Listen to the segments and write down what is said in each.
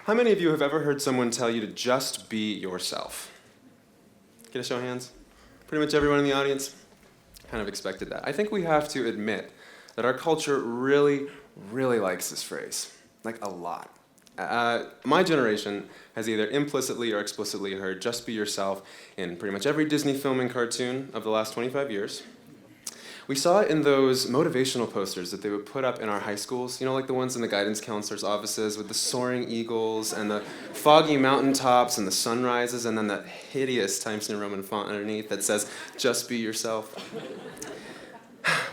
How many of you have ever heard someone tell you to just be yourself? Get a show of hands. Pretty much everyone in the audience kind of expected that. I think we have to admit that our culture really, really likes this phrase, like a lot. My generation has either implicitly or explicitly heard just be yourself in pretty much every Disney film and cartoon of the last 25 years. We saw it in those motivational posters that they would put up in our high schools, like the ones in the guidance counselors' offices with the soaring eagles and the foggy mountaintops and the sunrises and then that hideous Times New Roman font underneath that says, just be yourself.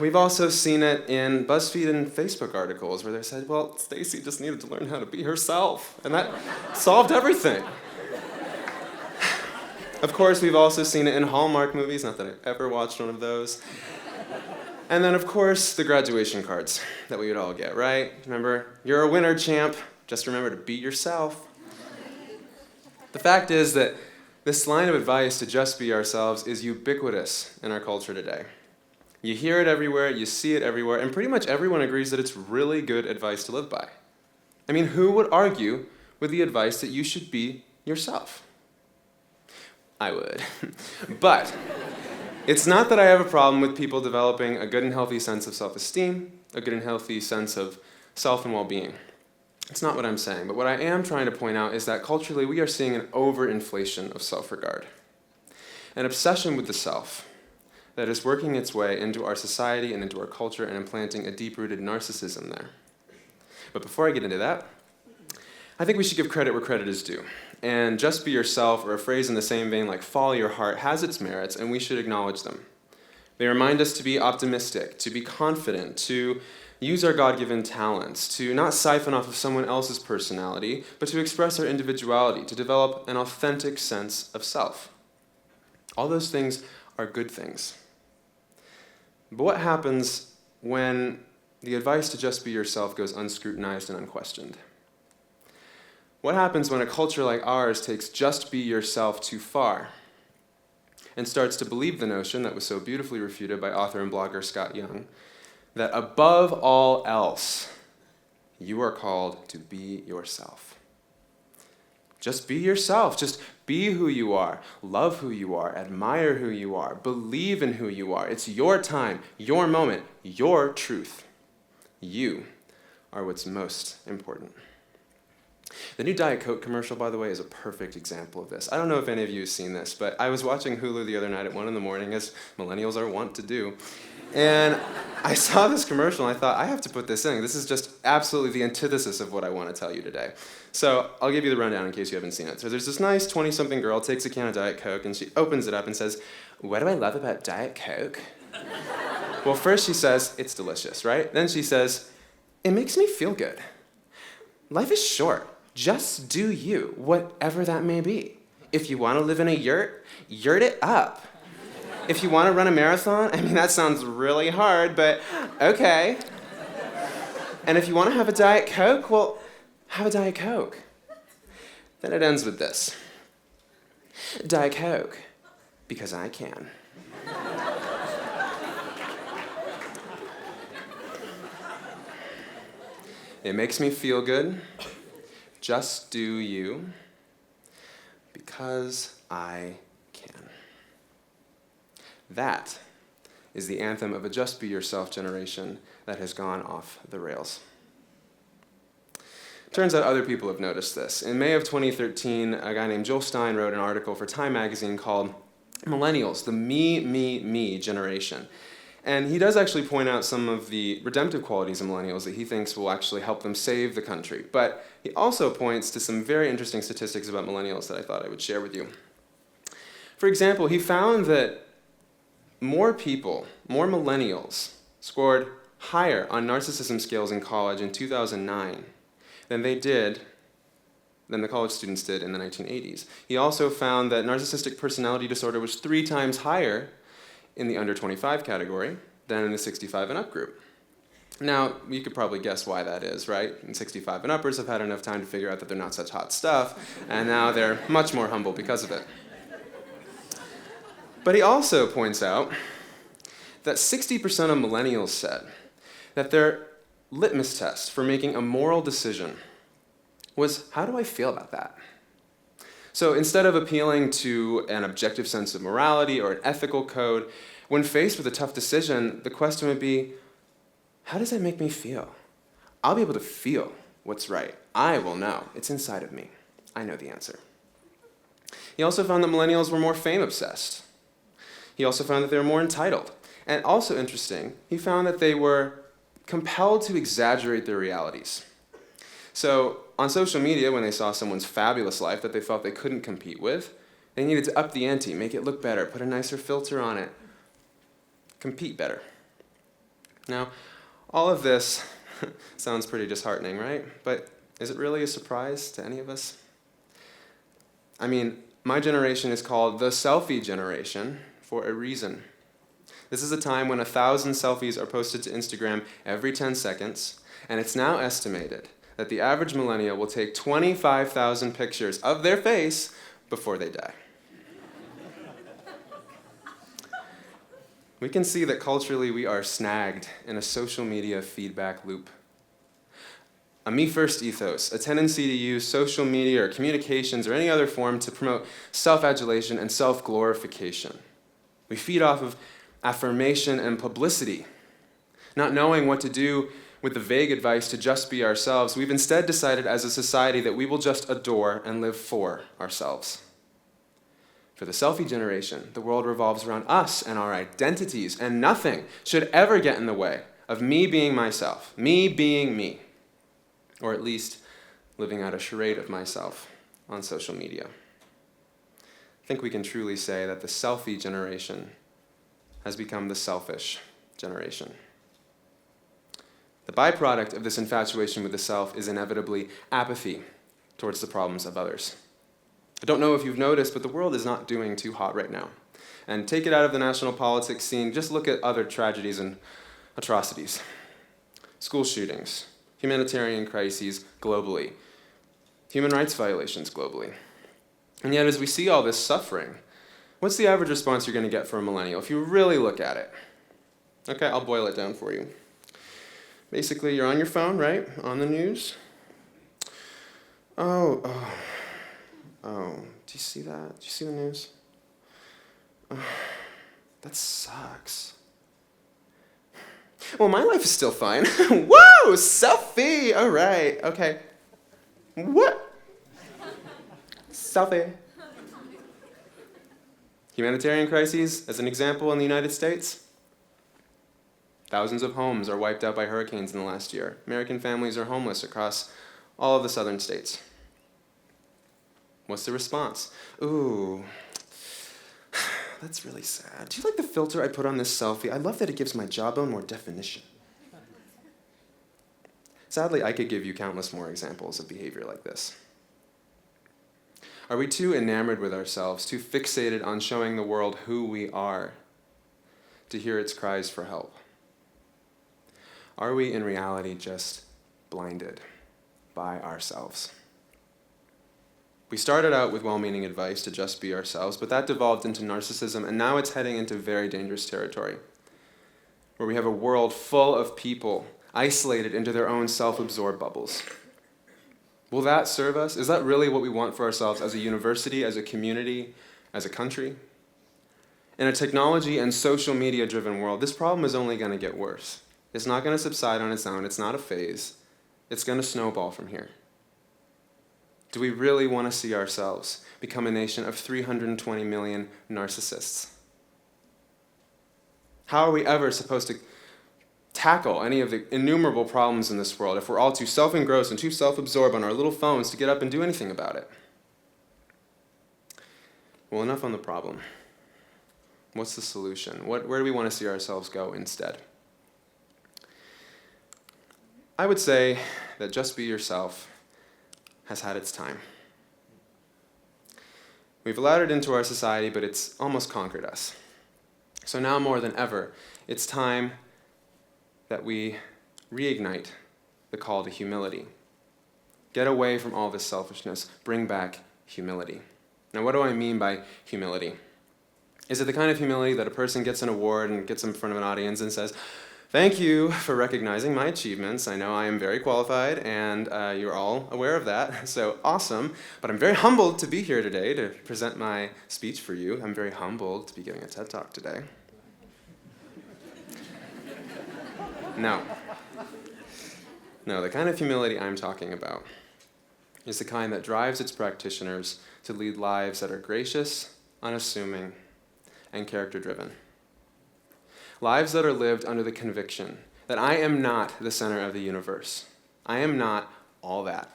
We've also seen it in BuzzFeed and Facebook articles where they said, well, Stacy just needed to learn how to be herself, and that solved everything. Of course, we've also seen it in Hallmark movies, not that I've ever watched one of those. And then, of course, the graduation cards that we would all get, right? Remember, you're a winner, champ. Just remember to be yourself. The fact is that this line of advice to just be ourselves is ubiquitous in our culture today. You hear it everywhere, you see it everywhere, and pretty much everyone agrees that it's really good advice to live by. I mean, who would argue with the advice that you should be yourself? I would. But it's not that I have a problem with people developing a good and healthy sense of self-esteem, a good and healthy sense of self and well-being. It's not what I'm saying, but what I am trying to point out is that culturally we are seeing an overinflation of self-regard, an obsession with the self that is working its way into our society and into our culture and implanting a deep-rooted narcissism there. But before I get into that, I think we should give credit where credit is due. And just be yourself, or a phrase in the same vein like follow your heart, has its merits, and we should acknowledge them. They remind us to be optimistic, to be confident, to use our God-given talents, to not siphon off of someone else's personality, but to express our individuality, to develop an authentic sense of self. All those things are good things. But what happens when the advice to just be yourself goes unscrutinized and unquestioned? What happens when a culture like ours takes just be yourself too far and starts to believe the notion that was so beautifully refuted by author and blogger Scott Young, that above all else, you are called to be yourself. Just be yourself. Just be who you are. Love who you are. Admire who you are. Believe in who you are. It's your time, your moment, your truth. You are what's most important. The new Diet Coke commercial, by the way, is a perfect example of this. I don't know if any of you have seen this, but I was watching Hulu the other night at 1 a.m, as millennials are wont to do. And I saw this commercial, and I thought, I have to put this in. This is just absolutely the antithesis of what I want to tell you today. So I'll give you the rundown in case you haven't seen it. So there's this nice 20-something girl, takes a can of Diet Coke, and she opens it up and says, what do I love about Diet Coke? Well, first she says, it's delicious, right? Then she says, it makes me feel good. Life is short. Just do you, whatever that may be. If you want to live in a yurt it up. If you want to run a marathon, that sounds really hard, but okay. And if you want to have a Diet Coke, well, have a Diet Coke. Then it ends with this. Diet Coke, because I can. It makes me feel good. Just do you, because I can. That is the anthem of a just be yourself generation that has gone off the rails. Turns out other people have noticed this. In May of 2013, a guy named Joel Stein wrote an article for Time magazine called Millennials, the me generation. And he does actually point out some of the redemptive qualities of millennials that he thinks will actually help them save the country. But he also points to some very interesting statistics about millennials that I thought I would share with you. For example, he found that more millennials, scored higher on narcissism scales in college in 2009 than the college students did in the 1980s. He also found that narcissistic personality disorder was 3 times higher in the under 25 category than in the 65 and up group. Now, you could probably guess why that is, right? And 65 and uppers have had enough time to figure out that they're not such hot stuff, and now they're much more humble because of it. But he also points out that 60% of millennials said that their litmus test for making a moral decision was, how do I feel about that? So instead of appealing to an objective sense of morality or an ethical code, when faced with a tough decision, the question would be, how does that make me feel? I'll be able to feel what's right. I will know. It's inside of me. I know the answer. He also found that millennials were more fame-obsessed. He also found that they were more entitled. And also interesting, he found that they were compelled to exaggerate their realities. So on social media, when they saw someone's fabulous life that they felt they couldn't compete with, they needed to up the ante, make it look better, put a nicer filter on it, compete better. Now, all of this sounds pretty disheartening, right? But is it really a surprise to any of us? I mean, my generation is called the selfie generation for a reason. This is a time when 1,000 selfies are posted to Instagram every 10 seconds, and it's now estimated that the average millennial will take 25,000 pictures of their face before they die. We can see that culturally we are snagged in a social media feedback loop. A me-first ethos, a tendency to use social media or communications or any other form to promote self-adulation and self-glorification. We feed off of affirmation and publicity. Not knowing what to do with the vague advice to just be ourselves, we've instead decided as a society that we will just adore and live for ourselves. For the selfie generation, the world revolves around us and our identities, and nothing should ever get in the way of me being myself, me being me, or at least living out a charade of myself on social media. I think we can truly say that the selfie generation has become the selfish generation. The byproduct of this infatuation with the self is inevitably apathy towards the problems of others. I don't know if you've noticed, but the world is not doing too hot right now. And take it out of the national politics scene, just look at other tragedies and atrocities. School shootings, humanitarian crises globally, human rights violations globally. And yet, as we see all this suffering, what's the average response you're going to get from a millennial if you really look at it? Okay, I'll boil it down for you. Basically, you're on your phone, right? On the news. Oh, do you see that? Do you see the news? That sucks. Well, my life is still fine. Whoa, selfie! All right, okay. What? Selfie. Humanitarian crises, as an example, in the United States. Thousands of homes are wiped out by hurricanes in the last year. American families are homeless across all of the southern states. What's the response? Ooh, that's really sad. Do you like the filter I put on this selfie? I love that it gives my jawbone more definition. Sadly, I could give you countless more examples of behavior like this. Are we too enamored with ourselves, too fixated on showing the world who we are, to hear its cries for help? Are we in reality just blinded by ourselves? We started out with well-meaning advice to just be ourselves, but that devolved into narcissism, and now it's heading into very dangerous territory, where we have a world full of people isolated into their own self-absorbed bubbles. Will that serve us? Is that really what we want for ourselves as a university, as a community, as a country? In a technology and social media-driven world, this problem is only going to get worse. It's not going to subside on its own. It's not a phase. It's going to snowball from here. Do we really want to see ourselves become a nation of 320 million narcissists? How are we ever supposed to tackle any of the innumerable problems in this world if we're all too self-engrossed and too self-absorbed on our little phones to get up and do anything about it? Well, enough on the problem. What's the solution? Where do we want to see ourselves go instead? I would say that just be yourself has had its time. We've allowed it into our society, but it's almost conquered us. So now more than ever, it's time that we reignite the call to humility. Get away from all this selfishness. Bring back humility. Now, what do I mean by humility? Is it the kind of humility that a person gets an award and gets in front of an audience and says, Thank you for recognizing my achievements. I know I am very qualified, and you're all aware of that, so awesome. But I'm very humbled to be here today to present my speech for you. I'm very humbled to be giving a TED Talk today. No, the kind of humility I'm talking about is the kind that drives its practitioners to lead lives that are gracious, unassuming, and character-driven. Lives that are lived under the conviction that I am not the center of the universe. I am not all that.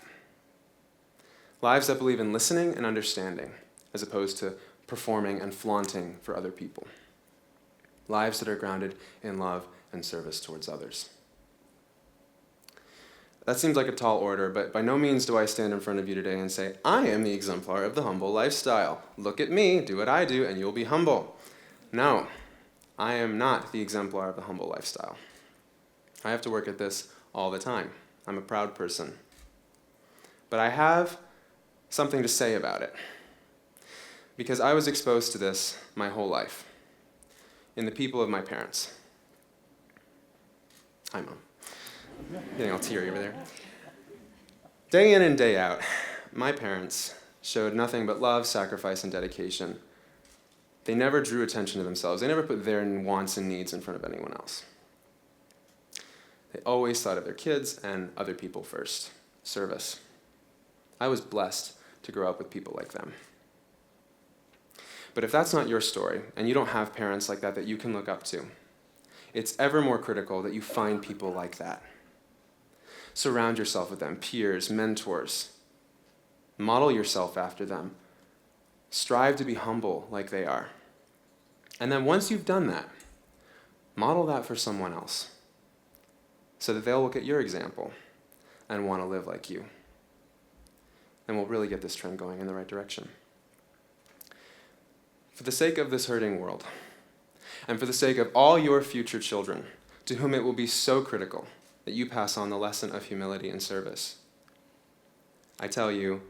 Lives that believe in listening and understanding, as opposed to performing and flaunting for other people. Lives that are grounded in love and service towards others. That seems like a tall order, but by no means do I stand in front of you today and say, I am the exemplar of the humble lifestyle. Look at me, do what I do, and you'll be humble. No, I am not the exemplar of the humble lifestyle. I have to work at this all the time. I'm a proud person. But I have something to say about it, because I was exposed to this my whole life, in the people of my parents. Hi, Mom. Getting all teary over there. Day in and day out, my parents showed nothing but love, sacrifice, and dedication. They never drew attention to themselves. They never put their wants and needs in front of anyone else. They always thought of their kids and other people first. Service. I was blessed to grow up with people like them. But if that's not your story, and you don't have parents like that you can look up to, it's ever more critical that you find people like that. Surround yourself with them, peers, mentors. Model yourself after them. Strive to be humble like they are. And then once you've done that, model that for someone else, so that they'll look at your example and want to live like you. And we'll really get this trend going in the right direction. For the sake of this hurting world, and for the sake of all your future children, to whom it will be so critical that you pass on the lesson of humility and service, I tell you,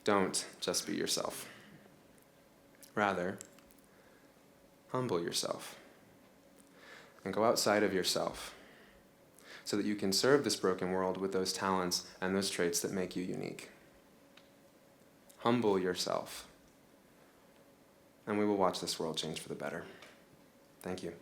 don't just be yourself. Rather, humble yourself and go outside of yourself so that you can serve this broken world with those talents and those traits that make you unique. Humble yourself, and we will watch this world change for the better. Thank you.